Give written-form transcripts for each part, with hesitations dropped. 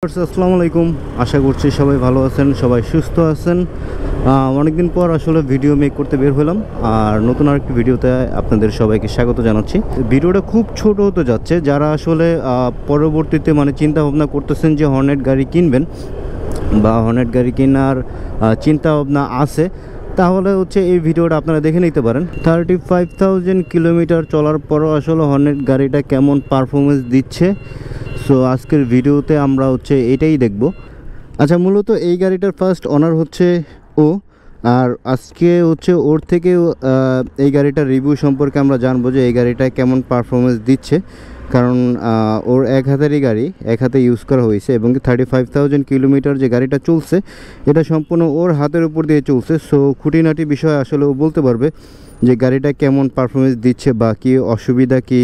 আসসালামু আলাইকুম। আশা করছি সবাই ভালো আছেন, সবাই সুস্থ আছেন। অনেকদিন পর আসলে ভিডিও মেক করতে বের হলাম, আর নতুন আরেকটি ভিডিওতে আপনাদের সবাইকে স্বাগত জানাচ্ছি। ভিডিওটা খুব ছোট হতে যাচ্ছে। যারা আসলে পরবর্তীতে চিন্তা ভাবনা করতেছেন যে হর্নেট গাড়ি কিনবেন বা হর্নেট গাড়ি কেনার চিন্তা ভাবনা আছে, তাহলে এই ভিডিওটা আপনারা দেখে নিতে পারেন। 35,000 কিলোমিটার চলার পরও আসলে হর্নেট গাড়িটা কেমন পারফরমেন্স দিচ্ছে। সো আজকের ভিডিওতে আমরা এটাই দেখব। আচ্ছা, মূলত এই গাড়িটার ফার্স্ট ওনার ও, আর আজকে ওর থেকে এই গাড়িটার রিভিউ সম্পর্কে আমরা জানবো যে এই গাড়িটা কেমন পারফরমেন্স দিচ্ছে। কারণ ওর এক হাতেরই গাড়ি, এক হাতে ইউজ করা হয়েছে এবং 35,000 কিলোমিটার যে গাড়িটা চলছে এটা সম্পূর্ণ ওর হাতের উপর দিয়ে চলছে। সো খুঁটিনাটি বিষয় আসলে ও বলতে পারবে যে গাড়িটা কেমন পারফরমেন্স দিচ্ছে বা কী অসুবিধা কী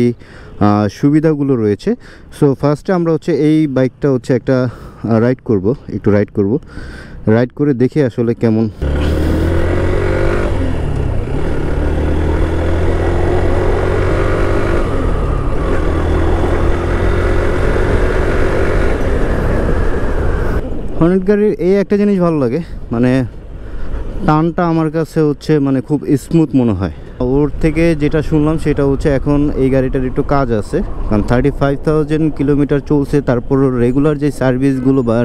সুবিধাগুলো রয়েছে। সো ফার্স্টে আমরা এই বাইকটা একটা একটু রাইড করে দেখে আসলে কেমন। হর্নেট গাড়ির এই একটা জিনিস ভালো লাগে, টানটা আমার কাছে খুব স্মুথ মনে হয়। ওর থেকে যেটা শুনলাম সেটা এখন এই গাড়িটার একটু কাজ আছে, কারণ 35,000 কিলোমিটার চলছে। তারপর রেগুলার যে সার্ভিসগুলো বা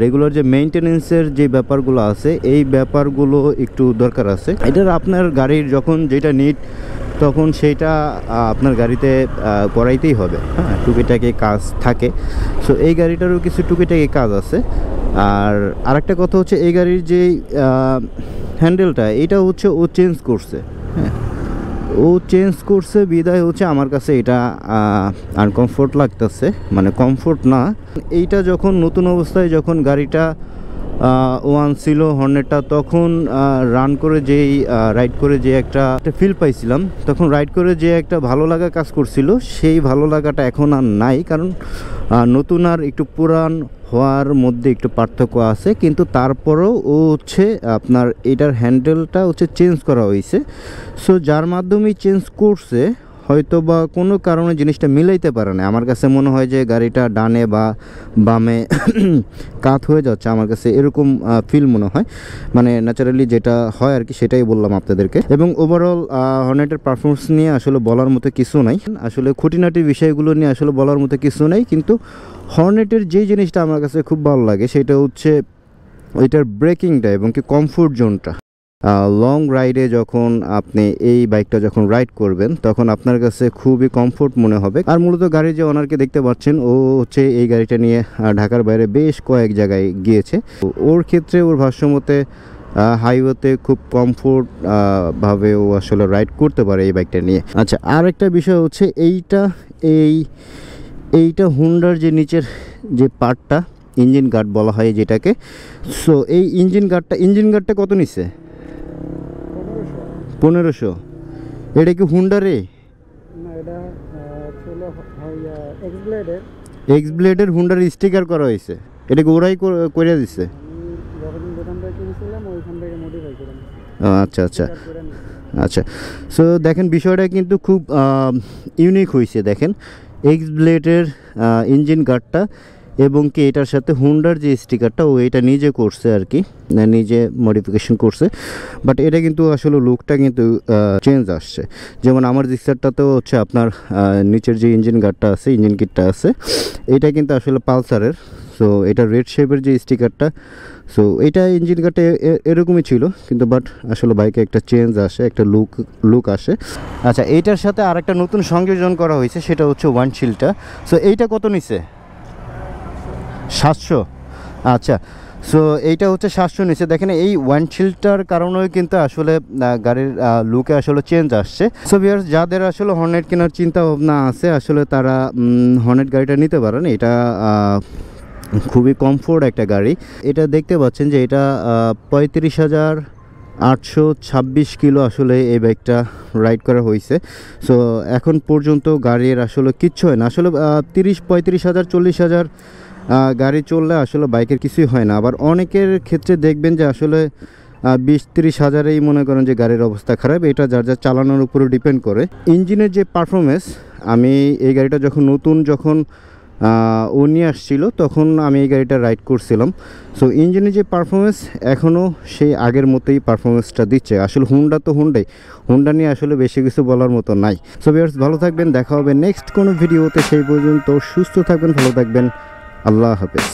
রেগুলার যে মেইনটেনেন্সের যে ব্যাপারগুলো আছে, এই ব্যাপারগুলো একটু দরকার আছে। এটার আপনার গাড়ির যখন যেটা নিড তখন সেইটা আপনার গাড়িতে করাইতেই হবে। হ্যাঁ, টুকিটাকি কাজ থাকে। সো এই গাড়িটারও কিছু টুকিটাকি কাজ আছে। আর আরেকটা কথা এই গাড়ির যে হ্যান্ডেলটা, এটা ও চেঞ্জ করছে। হ্যাঁ, ও চেঞ্জ করছে বিদায় আমার কাছে এটা আনকমফোর্ট লাগতেছে, কমফোর্ট না। এইটা যখন নতুন অবস্থায় যখন গাড়িটা ওয়ান ছিল হর্নেটটা, তখন রাইড করে যে একটা ফিল পাইছিলাম, তখন রাইড করে যে একটা ভালো লাগা কাজ করছিল, সেই ভালো লাগাটা এখন আর নাই। কারণ নতুন আর একটু পুরান হওয়ার মধ্যে একটু পার্থক্য আছে, কিন্তু তারপরেও ও আপনার এটার হ্যান্ডেলটা চেঞ্জ করা হয়েছে। সো যার মাধ্যমে চেঞ্জ করছে, হয়তো বা কোনো কারণে জিনিসটা মিলাইতে পারে না। আমার কাছে মনে হয় যে গাড়িটা ডানে বা বামে কাত হয়ে যাচ্ছে, আমার কাছে এরকম ফিল মনে হয়। ন্যাচারালি যেটা হয় আর কি, সেটাই বললাম আপনাদেরকে। এবং ওভারঅল হর্নেটের পারফরমেন্স নিয়ে আসলে বলার মতো কিছু নাই, আসলে খুঁটিনাটি বিষয়গুলো নিয়ে আসলে বলার মতো কিছু নেই। কিন্তু হর্নেটের যেই জিনিসটা আমার কাছে খুব ভালো লাগে সেটা ওইটার ব্রেকিংটা এবং কি কমফোর্ট জোনটা। লং রাইডে যখন আপনি এই বাইকটা যখন রাইড করবেন, তখন আপনার কাছে খুবই কমফোর্ট মনে হবে। আর মূলত গাড়ির যে ওনারকে দেখতে পাচ্ছেন, ও এই গাড়িটা নিয়ে ঢাকার বাইরে বেশ কয়েক জায়গায় গিয়েছে। ওর ক্ষেত্রে ওর ভাষ্যমতে হাইওয়েতে খুব কমফোর্ট ভাবে ও আসলে রাইড করতে পারে এই বাইকটা নিয়ে। আচ্ছা, আর একটা বিষয় এইটা হুন্ডার যে নিচের যে পার্টটা, ইঞ্জিন গার্ড বলা হয় যেটাকে। সো এই ইঞ্জিন গার্ডটা কত নিচ্ছে? 1500। এটা কি হুন্ডারে? এক্স ব্লেডের হুন্ডার স্টিকার করা হয়েছে। এটা কি ওরাই করে দিচ্ছে? আচ্ছা আচ্ছা আচ্ছা। সো দেখেন, বিষয়টা কিন্তু খুব ইউনিক হয়েছে। দেখেন, এক্স ব্লেডের ইঞ্জিন গার্ডটা এবং কি এটার সাথে হুন্ডার যে স্টিকারটা, ও এটা নিজে করছে আর কি, নিজে মডিফিকেশন করছে। বাট এটা কিন্তু আসলে লুকটা কিন্তু চেঞ্জ আসছে। যেমন আমার জিক্সারটাতেও আপনার নিচের যে ইঞ্জিন গার্ডটা আছে, ইঞ্জিন কিটটা আছে, এটা কিন্তু আসলে পালসারের। সো এটা রেড শেপের যে স্টিকারটা, সো এটা ইঞ্জিন গার্ডটা এরকমই ছিল, কিন্তু বাট আসলে বাইকে একটা চেঞ্জ আসে, একটা লুক আসে। আচ্ছা, এইটার সাথে আরেকটা নতুন সংযোজন করা হয়েছে, সেটা ওয়াইন্ডশিল্ডটা। সো এইটা কত নিছে? 700। আচ্ছা, সো এইটা 700 নিচে। দেখেন, এই ওয়াইন্ডশিল্ডটার কারণেও কিন্তু আসলে গাড়ির লুকে আসলে চেঞ্জ আসছে। সো ভিউয়ার্স, যাদের আসলে হর্নেট কেনার চিন্তা ভাবনা আছে, আসলে তারা হর্নেট গাড়িটা নিতে পারেন। এটা খুবই কমফোর্ট একটা গাড়ি। এটা দেখতে পাচ্ছেন যে এটা 35,826 কিলো আসলে এই বাইকটা রাইড করা হয়েছে। সো এখন পর্যন্ত গাড়ির আসলে কিচ্ছু হয় না। আসলে 30-35,000 40,000 গাড়ি চললে আসলে বাইকের কিছুই হয় না। আবার অনেকের ক্ষেত্রে দেখবেন যে আসলে 20-30 হাজারেই মনে করেন যে গাড়ির অবস্থা খারাপ। এটা যার যার চালানোর উপরে ডিপেন্ড করে। ইঞ্জিনের যে পারফরমেন্স, আমি এই গাড়িটা যখন ও নিয়ে আসছিল, তখন আমি এই গাড়িটা রাইড করছিলাম। সো ইঞ্জিনের যে পারফরমেন্স এখনও সেই আগের মতোই পারফরমেন্সটা দিচ্ছে। আসলে হুন্ডা তো হুন্ডা নিয়ে আসলে বেশি কিছু বলার মতো নাই। সো ভিউয়ার্স, ভালো থাকবেন, দেখা হবে নেক্সট কোনো ভিডিওতে। সেই পর্যন্ত সুস্থ থাকবেন, ভালো থাকবেন, আল্লাহ হাফেজ।